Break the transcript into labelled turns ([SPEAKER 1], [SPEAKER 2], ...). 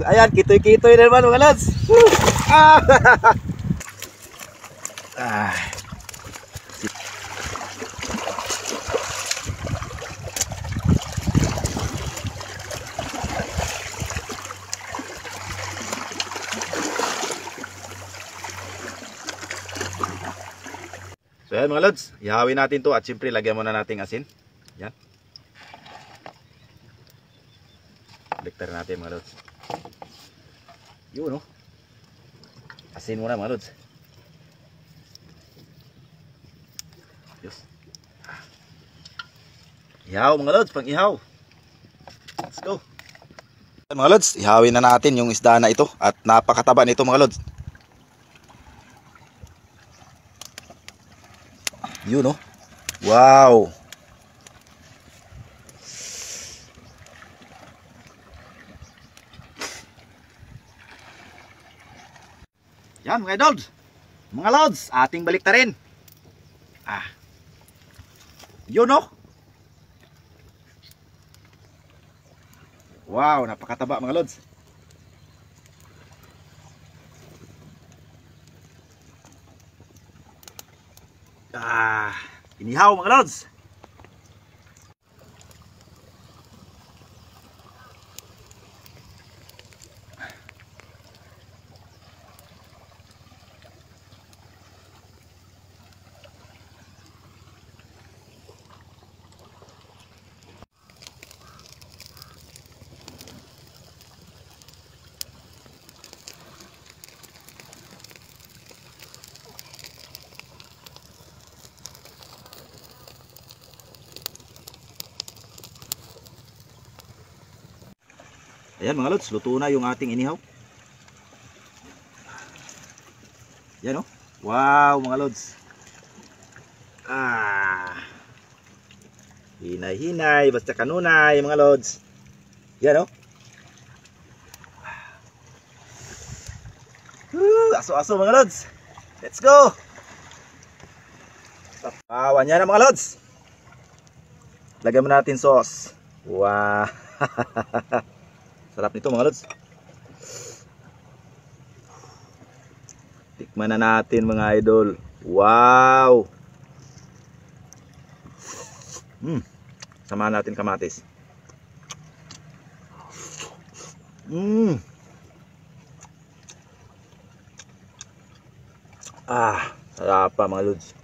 [SPEAKER 1] Ayan, kitoy-kitoy na naman mga lods. Ah! Ah. So ayan mga lods, ihawin natin to at siyempre lagyan muna nating asin. Yan. Baliktad natin mga lods. Yun no. Asin muna mga lods. Yes. Ihaw mga lods, pang ihaw. Let's go. Mga lods, ihawin na natin yung isda na ito at napakataba nito mga lods. Yun no. Wow. Yan mga idol. Mga lods, ating baliktarin. Ah. Yun no. Wow, napakataba mga lods. Ah, inihaw mga lods. Ayan mga lods, luto na yung ating inihaw. Yan oh. Wow mga lods. Ah. Hinay-hinay, basta kanunay mga lods. Yan oh. Aso-aso mga lods. Let's go. Sapawan yan mga lods. Lagyan mo natin sauce. Wow. Sarap nito mga lods. Tikman na natin mga idol. Wow. Samahan natin kamatis. Ah, sarap pa mga lods.